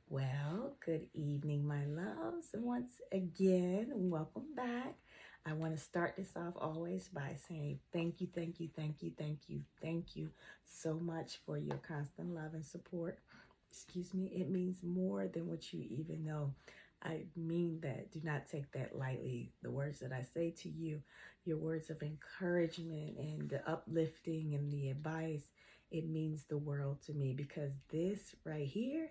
Well, good evening, my loves. And once again, welcome back. I want to start this off always by saying thank you, thank you, thank you, thank you, thank you so much for your constant love and support. Excuse me, it means more than what you even know. I mean that. Do not take that lightly. The words that I say to you, your words of encouragement and the uplifting and the advice, it means the world to me because this right here,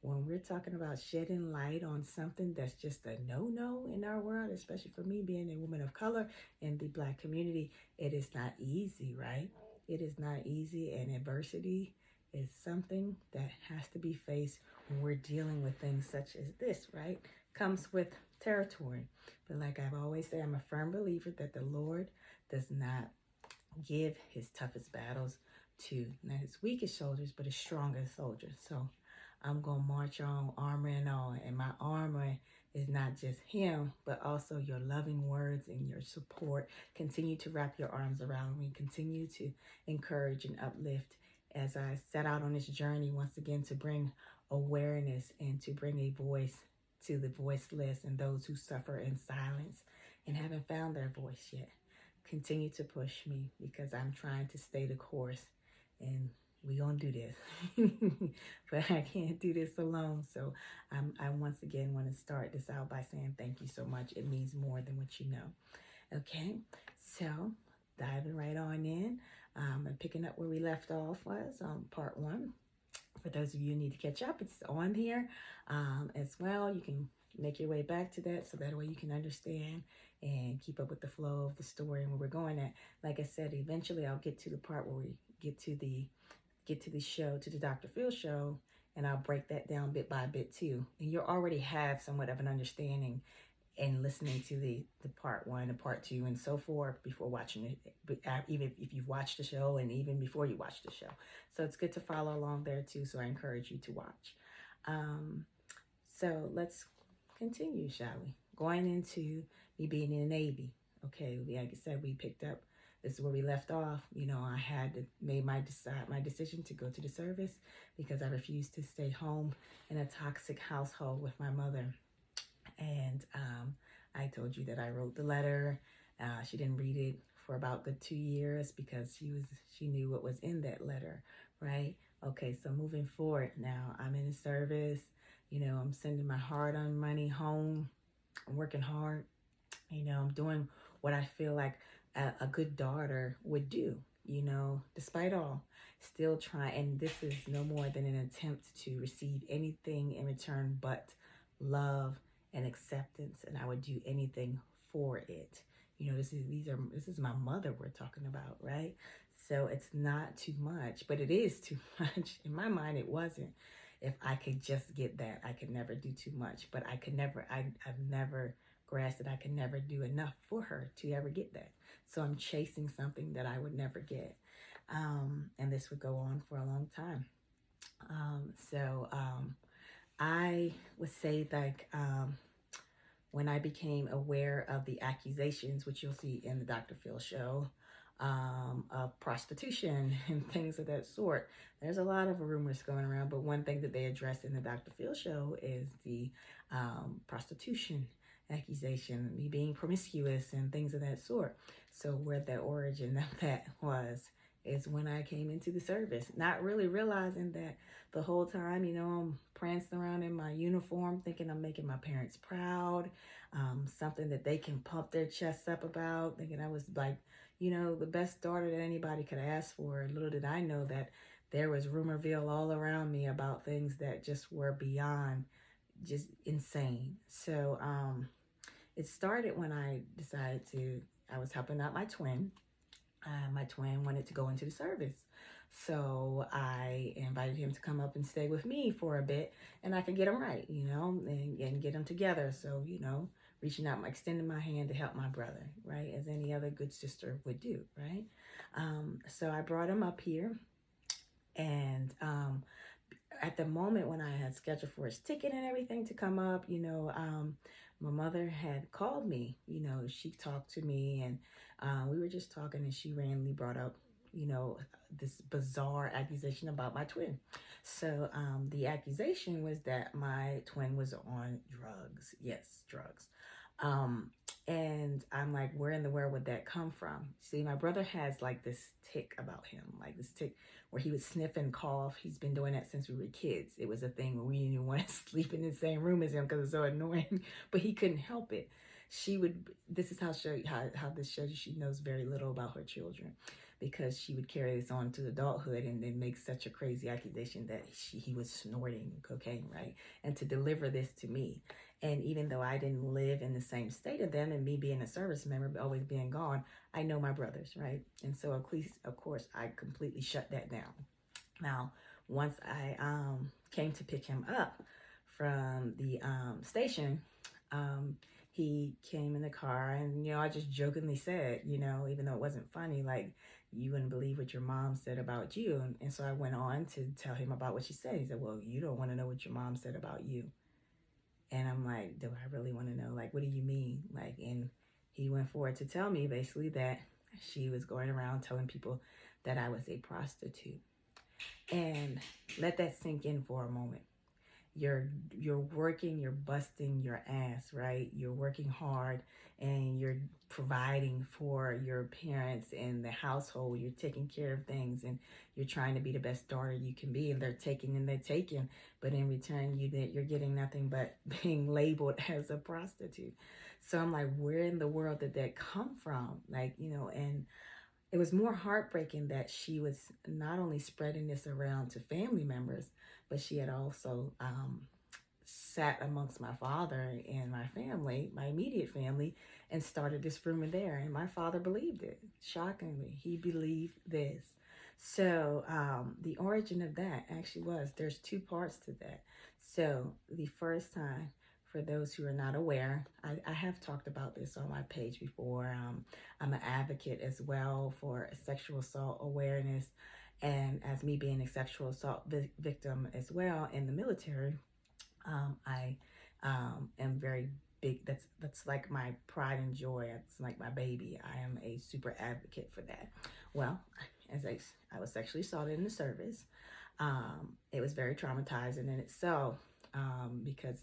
when we're talking about shedding light on something that's just a no-no in our world, especially for me being a woman of color in the Black community, it is not easy, right? It is not easy, and adversity is something that has to be faced when we're dealing with things such as this, right? Comes with territory. But like I've always said, I'm a firm believer that the Lord does not give his toughest battles to not his weakest soldiers, but his strongest soldiers. So I'm going to march on armor and all. And my armor is not just him, but also your loving words and your support. Continue to wrap your arms around me. Continue to encourage and uplift as I set out on this journey once again to bring awareness and to bring a voice to the voiceless and those who suffer in silence and haven't found their voice yet. Continue to push me because I'm trying to stay the course, and we gonna do this. But I can't do this alone. So I once again want to start this out by saying thank you so much. It means more than what you know. Okay, so diving right on in, and picking up where we left off was part one. For those of you who need to catch up, it's on here as well. You can make your way back to that so that way you can understand and keep up with the flow of the story and where we're going at. Like I said, eventually I'll get to the part where we get to the show, to the Dr. Phil show, and I'll break that down bit by bit too. And you'll already have somewhat of an understanding and listening to the part one and part two and so forth before watching it, but even if you've watched the show and even before you watch the show. So it's good to follow along there too. So I encourage you to watch. So let's continue, shall we? Going into me being in the Navy. Okay, like I said, we picked up, this is where we left off. You know, I had to made my decision to go to the service because I refused to stay home in a toxic household with my mother. And I told you that I wrote the letter. She didn't read it for about good 2 years because she knew what was in that letter, right? Okay, so moving forward now, I'm in the service. You know, I'm sending my hard-earned money home. I'm working hard. You know, I'm doing what I feel like a good daughter would do, you know, despite all. Still trying, and this is no more than an attempt to receive anything in return but love and acceptance, and I would do anything for it. You know, this is my mother we're talking about, right? So it's not too much, but it is too much. In my mind, it wasn't. If I could just get that, I could never do too much, but I've never grasped that I could never do enough for her to ever get that. So I'm chasing something that I would never get. And this would go on for a long time. I would say like when I became aware of the accusations, which you'll see in the Dr. Phil show, of prostitution and things of that sort. There's a lot of rumors going around, but one thing that they address in the Dr. Phil show is the prostitution accusation, me being promiscuous and things of that sort. So where the origin of that was is when I came into the service, not really realizing that the whole time, you know, I'm prancing around in my uniform thinking I'm making my parents proud, something that they can pump their chests up about, thinking I was like, you know, the best daughter that anybody could ask for. Little did I know that there was rumorville all around me about things that just were beyond just insane. So it started when I was helping out my twin. My twin wanted to go into the service. So I invited him to come up and stay with me for a bit, and I could get him right, you know, and get them together. So, you know, reaching out, extending my hand to help my brother, right, as any other good sister would do, right? So I brought him up here, and at the moment when I had scheduled for his ticket and everything to come up, you know, my mother had called me. You know, she talked to me, and we were just talking, and she randomly brought up this bizarre accusation about my twin. So the accusation was that my twin was on drugs. Yes, drugs. Um, and I'm like, where in the world would that come from? See, my brother has like this tick about him, like this tick where he would sniff and cough. He's been doing that since we were kids. It was a thing where we didn't want to sleep in the same room as him because it's so annoying, but he couldn't help it. She would, this is how this shows you she knows very little about her children, because she would carry this on to adulthood and then make such a crazy accusation that he was snorting cocaine, right? And to deliver this to me. And even though I didn't live in the same state of them, and me being a service member, always being gone, I know my brothers, right? And so of course, I completely shut that down. Now, once I came to pick him up from the station, he came in the car, and I just jokingly said, even though it wasn't funny, like, you wouldn't believe what your mom said about you. And so I went on to tell him about what she said. He said, well, you don't want to know what your mom said about you. And I'm like, do I really want to know? Like, what do you mean? Like, and he went forward to tell me basically that she was going around telling people that I was a prostitute. And let that sink in for a moment. You're working, you're busting your ass, right? You're working hard and you're providing for your parents and the household. You're taking care of things and you're trying to be the best daughter you can be, and they're taking, but in return you're getting nothing but being labeled as a prostitute. So I'm like, where in the world did that come from? Like, and it was more heartbreaking that she was not only spreading this around to family members, but she had also sat amongst my father and my family, my immediate family, and started this rumor there. And my father believed it. Shockingly, he believed this. So the origin of that actually there's two parts to that. So the first time, for those who are not aware, I have talked about this on my page before. I'm an advocate as well for sexual assault awareness. And as me being a sexual assault victim as well in the military, I am very big. That's like my pride and joy. It's like my baby. I am a super advocate for that. Well, as I was sexually assaulted in the service. It was very traumatizing in itself. Because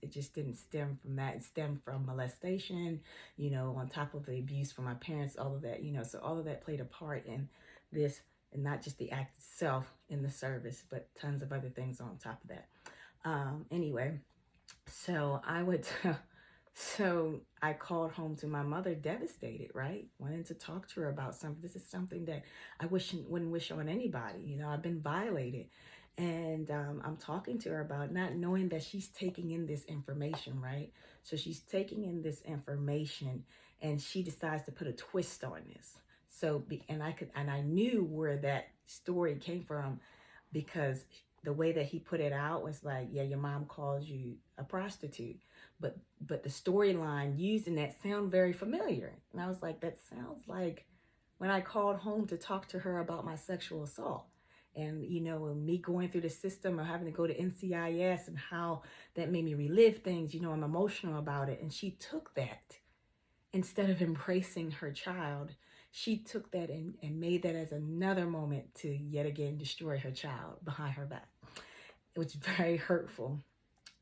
it just didn't stem from that. It stemmed from molestation, on top of the abuse from my parents, all of that, so all of that played a part in this, and not just the act itself in the service, but tons of other things on top of that. Anyway, so I called home to my mother, devastated, right? Wanting to talk to her about something. This is something that I wouldn't wish on anybody. I've been violated. And I'm talking to her about, not knowing that she's taking in this information, right? So she's taking in this information and she decides to put a twist on this. So, and I knew where that story came from, because the way that he put it out was like, yeah, your mom calls you a prostitute. But the storyline using that sound very familiar. And I was like, that sounds like when I called home to talk to her about my sexual assault. And, me going through the system or having to go to NCIS and how that made me relive things, I'm emotional about it. And she took that, instead of embracing her child, she took that and made that as another moment to yet again destroy her child behind her back. It was very hurtful.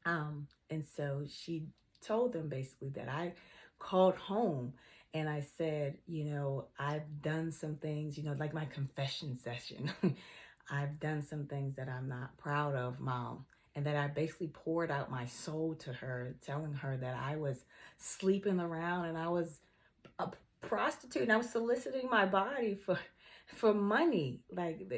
And so she told them basically that I called home and I said, I've done some things, like my confession session. I've done some things that I'm not proud of, Mom. And that I basically poured out my soul to her, telling her that I was sleeping around and I was a prostitute and I was soliciting my body for money. Like,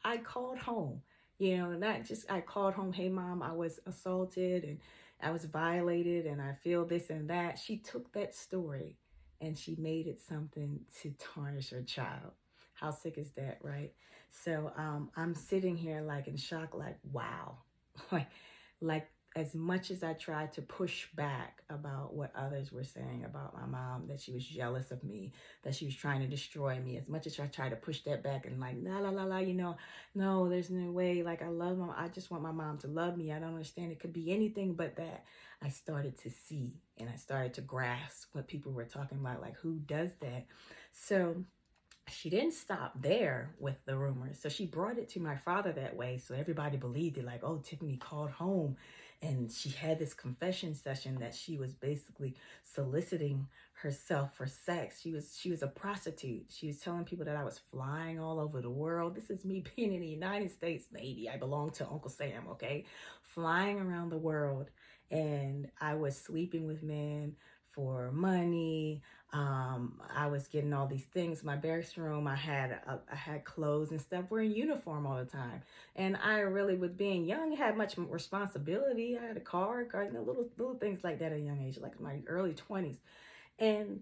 I called home, not just I called home, hey, Mom, I was assaulted and I was violated and I feel this and that. She took that story and she made it something to tarnish her child. How sick is that, right? So I'm sitting here like in shock, like, wow. like as much as I tried to push back about what others were saying about my mom, that she was jealous of me, that she was trying to destroy me, as much as I tried to push that back and like, no, there's no way. Like, I love mom. I just want my mom to love me. I don't understand. It could be anything but that. I started to see and I started to grasp what people were talking about, like, who does that? So she didn't stop there with the rumors. So she brought it to my father that way. So everybody believed it, like, oh, Tiffany called home and she had this confession session that she was basically soliciting herself for sex. She was a prostitute. She was telling people that I was flying all over the world. This is me being in the United States Navy. I belong to Uncle Sam, okay? Flying around the world. And I was sleeping with men for money. I was getting all these things. My barracks room, I had clothes and stuff. We're in uniform all the time, and I really, with being young, had much responsibility. I had a car, little things like that at a young age, like my early 20s. And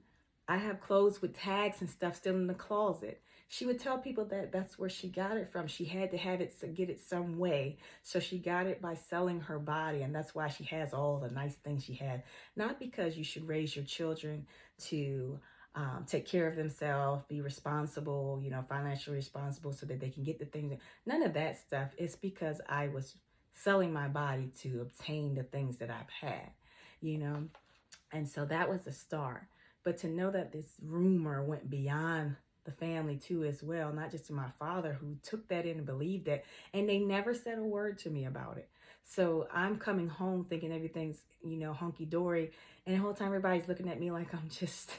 I have clothes with tags and stuff still in the closet. She would tell people that that's where she got it from. She had to have it to get it some way. So she got it by selling her body. And that's why she has all the nice things she had. Not because you should raise your children to take care of themselves, be responsible, financially responsible so that they can get the things. None of that stuff. It's because I was selling my body to obtain the things that I've had, you know. And so that was the start. But to know that this rumor went beyond the family too as well, not just to my father who took that in and believed that, and they never said a word to me about it. So I'm coming home thinking everything's, hunky dory, and the whole time everybody's looking at me like I'm just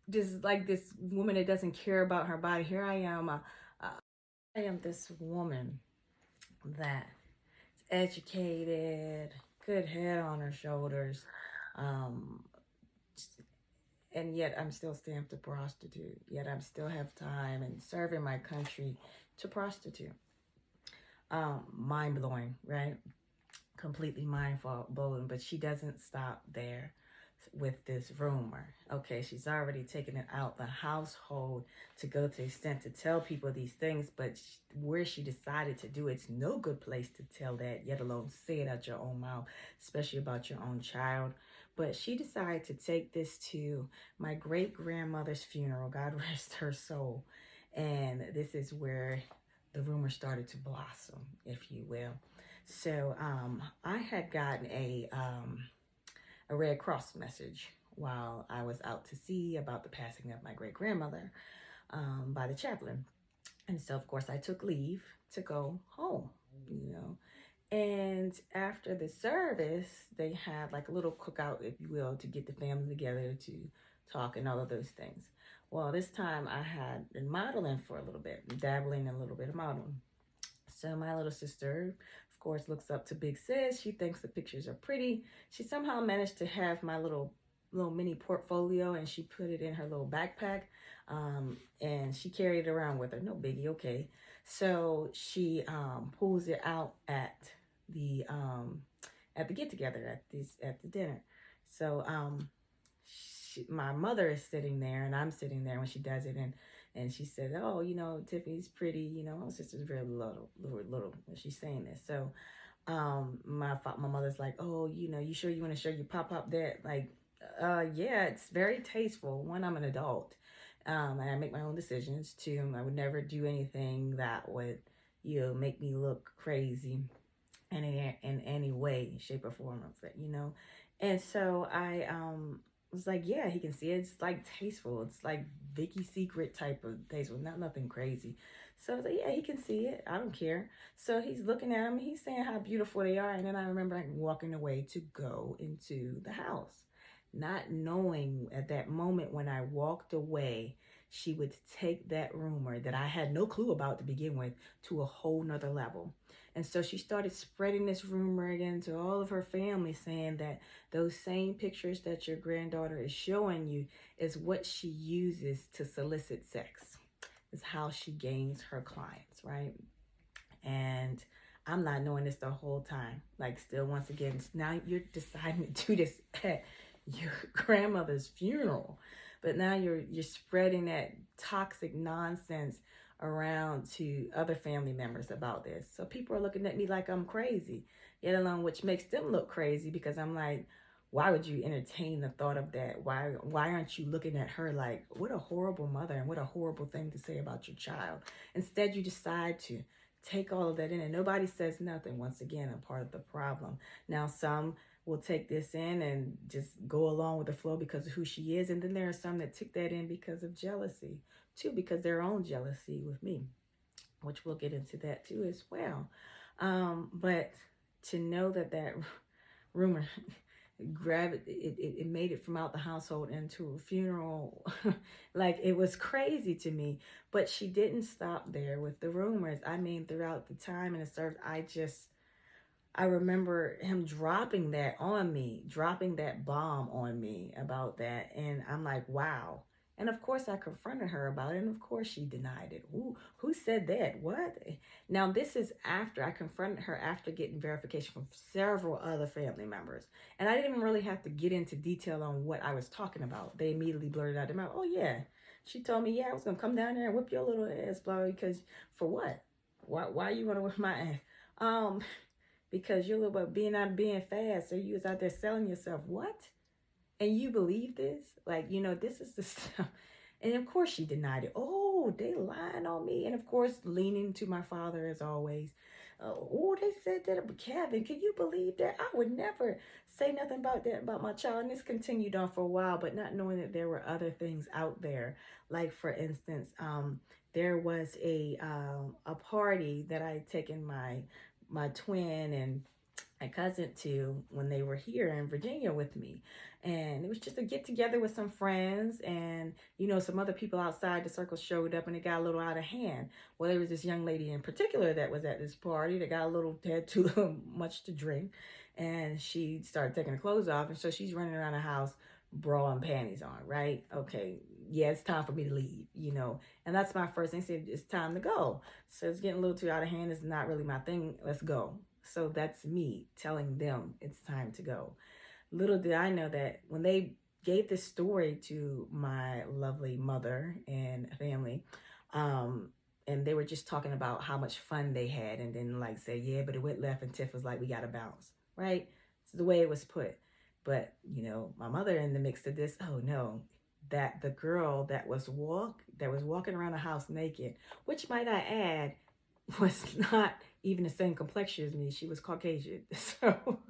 just like this woman that doesn't care about her body. Here I am, I am this woman that's educated, good head on her shoulders, um, and yet I'm still stamped a prostitute. Yet I still have time and serving my country to prostitute. Mind blowing, right? Completely mind blowing. But she doesn't stop there with this rumor. Okay, she's already taken it out the household to go to the extent to tell people these things, but where she decided to do it's no good place to tell that, yet alone say it out your own mouth, especially about your own child. But she decided to take this to my great-grandmother's funeral, God rest her soul. And this is where the rumor started to blossom, if you will. So I had gotten a Red Cross message while I was out to sea about the passing of my great-grandmother by the chaplain. And so, of course, I took leave to go home, And after the service, they had like a little cookout, if you will, to get the family together to talk and all of those things. Well, this time I had been modeling for a little bit, dabbling in a little bit of modeling. So my little sister, of course, looks up to Big Sis. She thinks the pictures are pretty. She somehow managed to have my little mini portfolio, and she put it in her little backpack, and she carried it around with her. No biggie, okay. So she pulls it out at the get together at the dinner. So my mother is sitting there, and I'm sitting there when she does it, and she said, "Oh, Tiffany's pretty. My sister's very little when she's saying this." So, my mother's like, "Oh, you sure you want to show your pop that?" Like, yeah, it's very tasteful. One, I'm an adult, and I make my own decisions. Two, I would never do anything that would, make me look crazy in any way, shape, or form of it, And so I was like, yeah, he can see it. It's like tasteful. It's like Vicky's Secret type of tasteful, nothing crazy. So I was like, yeah, he can see it. I don't care. So he's looking at them. He's saying how beautiful they are. And then I remember walking away to go into the house, not knowing at that moment when I walked away, she would take that rumor that I had no clue about to begin with to a whole nother level. And so she started spreading this rumor again to all of her family, saying that those same pictures that your granddaughter is showing you is what she uses to solicit sex. It's how she gains her clients, right? And I'm not knowing this the whole time. Like, still, once again, now you're deciding to do this at your grandmother's funeral. But now you're spreading that toxic nonsense around to other family members about this. So people are looking at me like I'm crazy, yet alone, which makes them look crazy, because I'm like, why would you entertain the thought of that? Why aren't you looking at her like, what a horrible mother and what a horrible thing to say about your child? Instead, you decide to take all of that in, and nobody says nothing. Once again, I'm part of the problem. Now, some will take this in and just go along with the flow because of who she is. And then there are some that took that in because of jealousy too, because their own jealousy with me, which we'll get into that too as well. But to know that rumor it made it from out the household into a funeral, like, it was crazy to me. But she didn't stop there with the rumors. I mean, throughout the time in the service, I remember him dropping that on me, dropping that bomb on me about that. And I'm like, wow. And of course, I confronted her about it. And of course, she denied it. Who said that? What? Now, this is after I confronted her after getting verification from several other family members. And I didn't even really have to get into detail on what I was talking about. They immediately blurted out their mouth, oh, yeah. She told me, yeah, I was going to come down there and whip your little ass, blah, because for what? Why you want to whip my ass? Because you're a little bit being fast. So you was out there selling yourself. What? And you believe this? Like, this is the stuff. And of course she denied it. Oh, they lying on me. And of course, leaning to my father as always. Oh, they said that about Kevin. Can you believe that? I would never say nothing about that about my child. And this continued on for a while, but not knowing that there were other things out there. Like, for instance, there was a party that I had taken my twin and my cousin to when they were here in Virginia with me. And it was just a get together with some friends, and some other people outside the circle showed up, and it got a little out of hand. Well, there was this young lady in particular that was at this party that had too much to drink, and she started taking her clothes off, and so she's running around the house bra and panties on, right? Okay, yeah, it's time for me to leave, and that's my first thing. Said it's time to go. So it's getting a little too out of hand. It's not really my thing. Let's go. So that's me telling them it's time to go. Little did I know that when they gave this story to my lovely mother and family, and they were just talking about how much fun they had, and then like say, yeah, but it went left, and Tiff was like, we gotta bounce, right? It's the way it was put. But my mother in the mix of this, oh no, that the girl that was walking around the house naked, which might I add, was not even the same complexion as me. She was Caucasian. So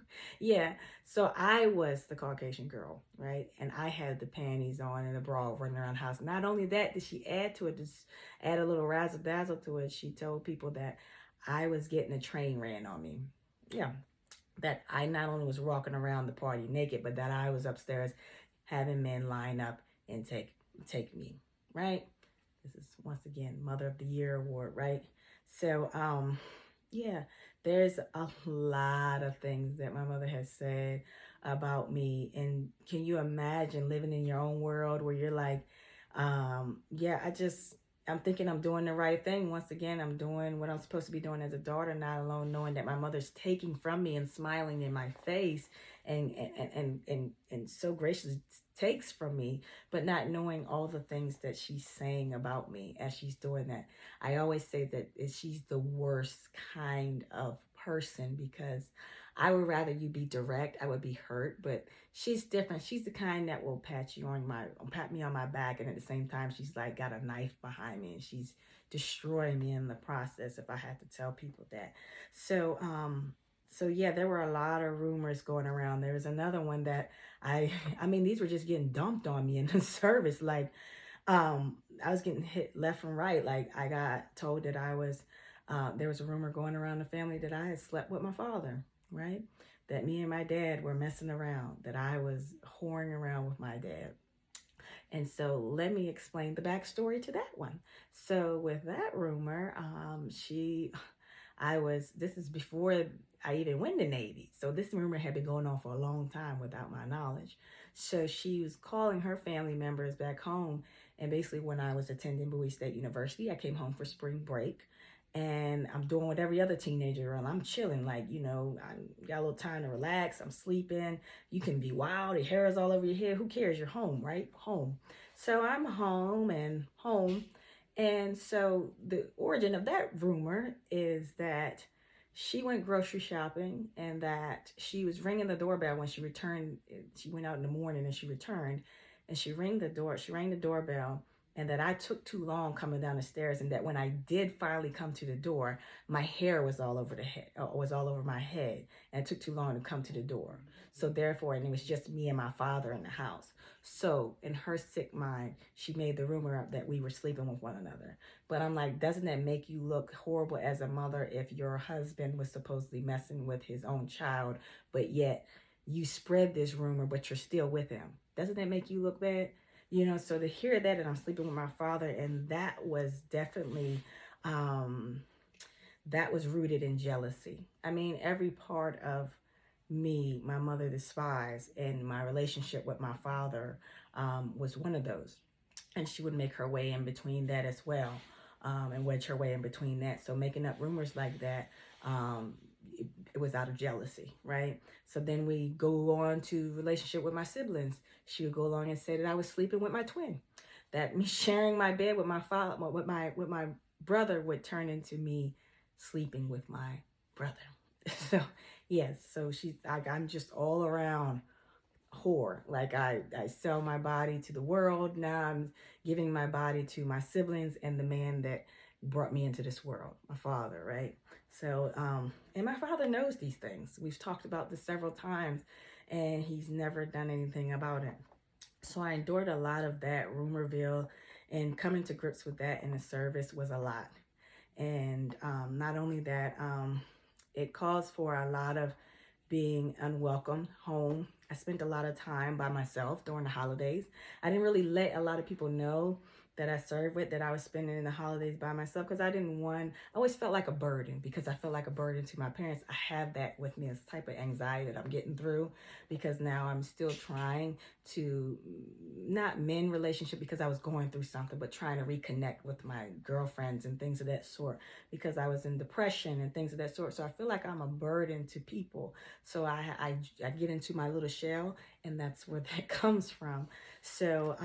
yeah, so I was the Caucasian girl, right? And I had the panties on and the bra running around the house. Not only that, did she add to it, just add a little razzle dazzle to it. She told people that I was getting a train ran on me. Yeah, that I not only was walking around the party naked, but that I was upstairs having men line up and take me, right? This is once again Mother of the Year award, right? So, yeah, there's a lot of things that my mother has said about me. And can you imagine living in your own world where you're like, yeah, I'm thinking I'm doing the right thing. Once again, I'm doing what I'm supposed to be doing as a daughter, not alone knowing that my mother's taking from me and smiling in my face and so graciously takes from me, but not knowing all the things that she's saying about me as she's doing that. I always say that she's the worst kind of person, because I would rather you be direct. I would be hurt, but she's different. She's the kind that will pat me on my back, and at the same time, she's like got a knife behind me, and she's destroying me in the process if I had to tell people that. So yeah, there were a lot of rumors going around. There was another one that I mean, these were just getting dumped on me in the service. Like, I was getting hit left and right. Like, I got told that there was a rumor going around the family that I had slept with my father, right? That me and my dad were messing around, that I was whoring around with my dad. And so let me explain the backstory to that one. So with that rumor, this is before I even went to Navy. So this rumor had been going on for a long time without my knowledge. So she was calling her family members back home. And basically when I was attending Bowie State University, I came home for spring break. And I'm doing what every other teenager and I'm chilling. Like, I got a little time to relax. I'm sleeping. You can be wild. Your hair is all over your head. Who cares? You're home, right? Home. So I'm home. And so the origin of that rumor is that she went grocery shopping and that she was ringing the doorbell when she returned. She went out in the morning and she returned and she rang the doorbell, and that I took too long coming down the stairs, and that when I did finally come to the door, my hair was all over the head, was all over my head, and it took too long to come to the door. So therefore, and it was just me and my father in the house. So in her sick mind, she made the rumor up that we were sleeping with one another. But I'm like, doesn't that make you look horrible as a mother if your husband was supposedly messing with his own child, but yet you spread this rumor, but you're still with him? Doesn't that make you look bad? So to hear that, and I'm sleeping with my father, and that was definitely, that was rooted in jealousy. I mean, every part of me, my mother despised, and my relationship with my father was one of those. And she would make her way in between that as well, and wedge her way in between that. So making up rumors like that, it was out of jealousy, right? So then we go on to relationship with my siblings. She would go along and say that I was sleeping with my twin, that me sharing my bed with my father, with my brother, would turn into me sleeping with my brother. So yes, so I'm just all around whore. Like I sell my body to the world. Now I'm giving my body to my siblings and the man that brought me into this world, my father, right? So, and my father knows these things. We've talked about this several times, and he's never done anything about it. So I endured a lot of that rumorville, and coming to grips with that in the service was a lot. And not only that, it calls for a lot of being unwelcome home. I spent a lot of time by myself during the holidays. I didn't really let a lot of people know that I served with, that I was spending the holidays by myself, because I always felt like a burden, because I felt like a burden to my parents. I have that with me, this type of anxiety that I'm getting through, because now I'm still trying to not mend relationship because I was going through something, but trying to reconnect with my girlfriends and things of that sort, because I was in depression and things of that sort. So I feel like I'm a burden to people. So I get into my little shell, and that's where that comes from. So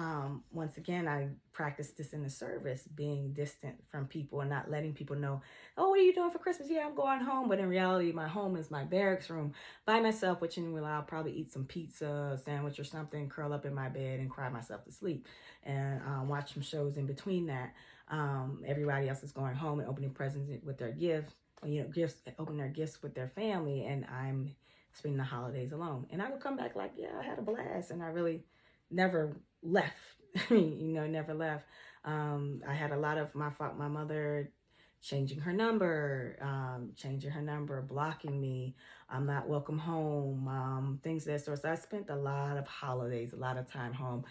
once again, I practice this in the service, being distant from people and not letting people know, oh, what are you doing for Christmas? Yeah, I'm going home. But in reality, my home is my barracks room by myself, which in I'll probably eat some pizza, a sandwich or something, curl up in my bed and cry myself to sleep, and watch some shows in between that. Everybody else is going home and opening presents with their gifts, opening their gifts with their family, and I'm spending the holidays alone. And I would come back like, yeah, I had a blast, and I really never left. Never left. I had a lot of my mother changing her number, blocking me, I'm not welcome home, things of that sort. So I spent a lot of holidays, a lot of time home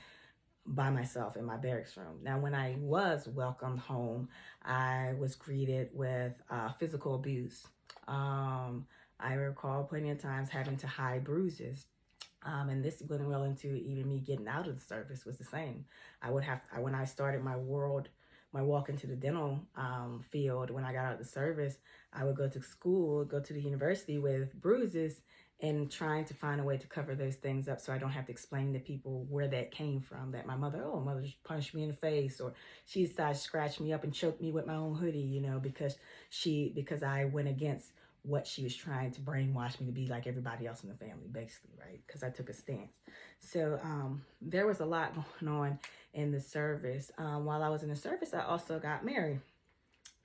by myself in my barracks room. Now, when I was welcomed home, I was greeted with physical abuse. I recall plenty of times having to hide bruises. And this went well into even me getting out of the service was the same. When I started my walk into the dental field, when I got out of the service, I would go to school, go to the university with bruises, and trying to find a way to cover those things up so I don't have to explain to people where that came from, that my mother just punched me in the face, or she decided to scratch me up and choke me with my own hoodie, because I went against what she was trying to brainwash me to be like everybody else in the family, basically, right? Because I took a stance. So there was a lot going on in the service. While I was in the service, I also got married.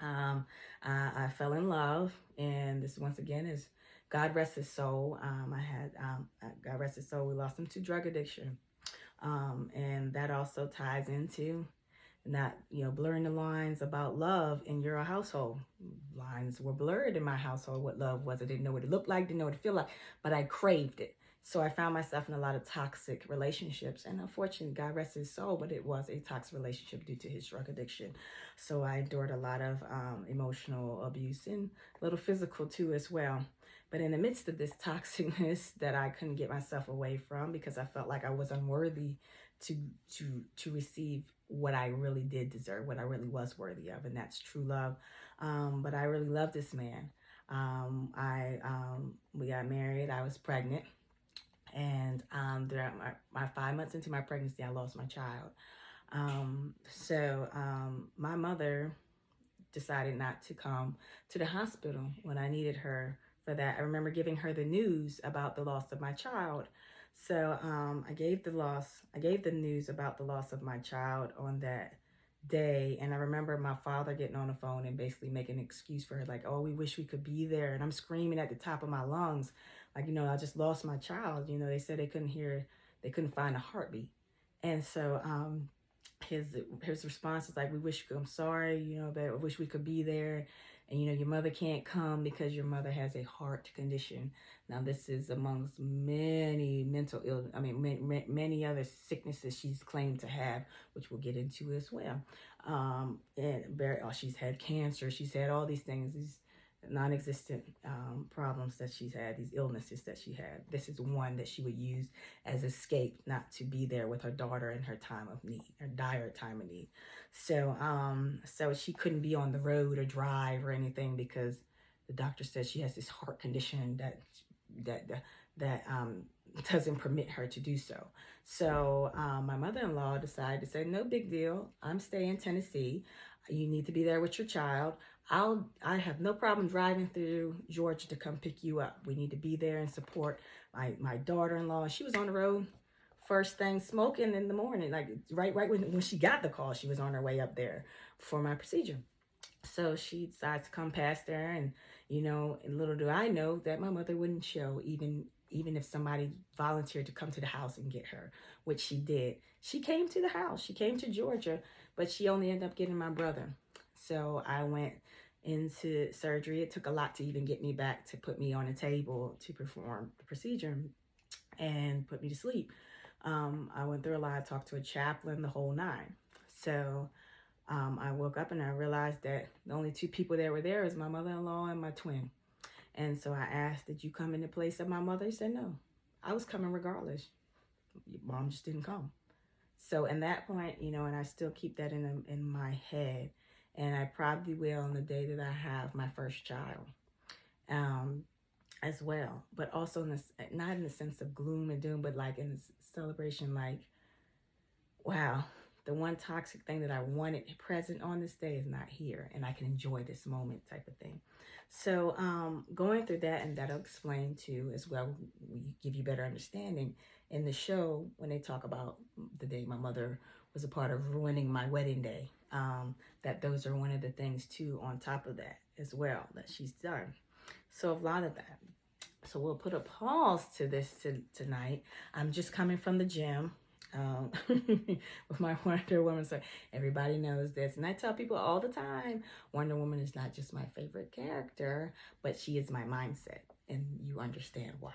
I fell in love, and this once again is God rest his soul. God rest his soul. We lost him to drug addiction, and that also ties into not blurring the lines about love in your household. Lines were blurred in my household what love was. I didn't know what it looked like, didn't know what it felt like, but I craved it. So I found myself in a lot of toxic relationships, and unfortunately, God rest his soul, but it was a toxic relationship due to his drug addiction. So I endured a lot of emotional abuse, and a little physical too as well. But in the midst of this toxicness that I couldn't get myself away from, because I felt like I was unworthy to receive what I really did deserve, what I really was worthy of, and that's true love. But I really loved this man. We got married. I was pregnant, and throughout my 5 months into my pregnancy, I lost my child. So my mother decided not to come to the hospital when I needed her for that. I remember giving her the news about the loss of my child. So I gave the news about the loss of my child on that day. And I remember my father getting on the phone and basically making an excuse for her, like, oh, we wish we could be there. And I'm screaming at the top of my lungs, like, I just lost my child. They said they couldn't find a heartbeat. And so his response is like, we wish, I'm sorry, but I wish we could be there. And, your mother can't come because your mother has a heart condition. Now, this is amongst many mental illness, many other sicknesses she's claimed to have, which we'll get into as well. She's had cancer. She's had all these things, these non-existent problems that she's had, these illnesses that she had. This is one that she would use as escape, not to be there with her daughter in her time of need, her dire time of need. So she couldn't be on the road or drive or anything because the doctor said she has this heart condition that doesn't permit her to do so. So my mother-in-law decided to say, no big deal. I'm staying in Tennessee. You need to be there with your child. I have no problem driving through Georgia to come pick you up. We need to be there and support my daughter-in-law. She was on the road first thing smoking in the morning, like right when she got the call, she was on her way up there for my procedure. So she decides to come past there, and and little do I know that my mother wouldn't show even if somebody volunteered to come to the house and get her, which she did. She came to the house. She came to Georgia, but she only ended up getting my brother. So I went into surgery. It took a lot to even get me back, to put me on a table to perform the procedure and put me to sleep. I went through a lot. I talked to a chaplain, the whole nine. So I woke up and I realized that the only two people that were there is my mother-in-law and my twin. And so I asked, did you come in the place of my mother? He said, no, I was coming regardless. Your mom just didn't come. So in that point, and I still keep that in my head. And I probably will on the day that I have my first child as well. But also not in the sense of gloom and doom, but like in the celebration, like, wow, the one toxic thing that I wanted present on this day is not here, and I can enjoy this moment type of thing. So going through that, and that'll explain too as well, we give you better understanding in the show when they talk about the day my mother was a part of ruining my wedding day, that those are one of the things too on top of that as well that she's done. So a lot of that. So we'll put a pause to this tonight. I'm just coming from the gym with my Wonder Woman. So everybody knows this. And I tell people all the time, Wonder Woman is not just my favorite character, but she is my mindset. And you understand why.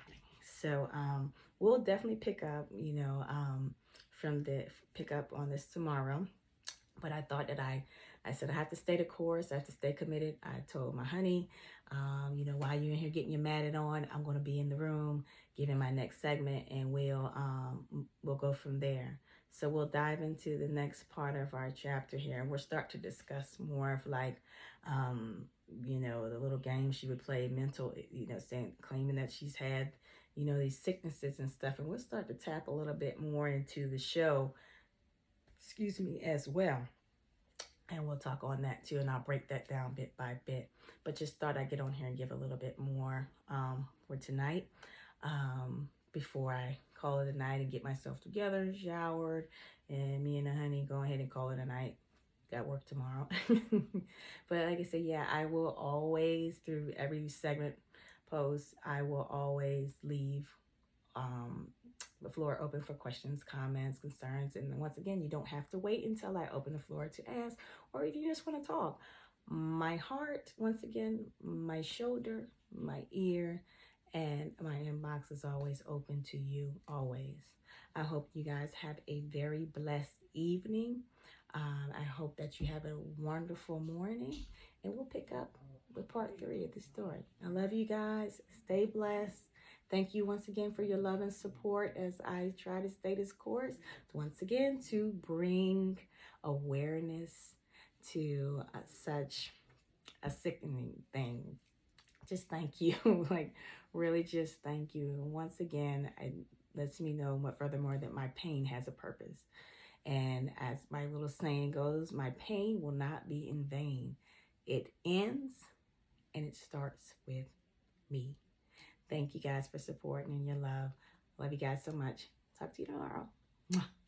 So we'll definitely pick up, pick up on this tomorrow. But I thought that I said I have to stay the course. I have to stay committed. I told my honey, while you're in here getting your matted on, I'm going to be in the room giving my next segment, and we'll go from there. So we'll dive into the next part of our chapter here, and we'll start to discuss more of like, the little game she would play, mental, claiming that she's had, these sicknesses and stuff. And we'll start to tap a little bit more into the show, as well. And we'll talk on that too, and I'll break that down bit by bit. But just thought I'd get on here and give a little bit more for tonight before I call it a night and get myself together, showered, and me and the honey go ahead and call it a night. Got work tomorrow. But like I said, yeah, I will always, through every segment post, I will always leave the floor open for questions, comments, concerns. And once again, you don't have to wait until I open the floor to ask, or if you just want to talk. My heart, once again, my shoulder, my ear, and my inbox is always open to you, always. I hope you guys have a very blessed evening. I hope that you have a wonderful morning, and we'll pick up with part 3 of the story. I love you guys. Stay blessed. Thank you once again for your love and support as I try to stay this course, once again, to bring awareness to such a sickening thing. Just thank you. Like, really just thank you. Once again, it lets me know, furthermore, that my pain has a purpose. And as my little saying goes, my pain will not be in vain. It ends and it starts with me. Thank you guys for supporting and your love. Love you guys so much. Talk to you tomorrow. Mwah.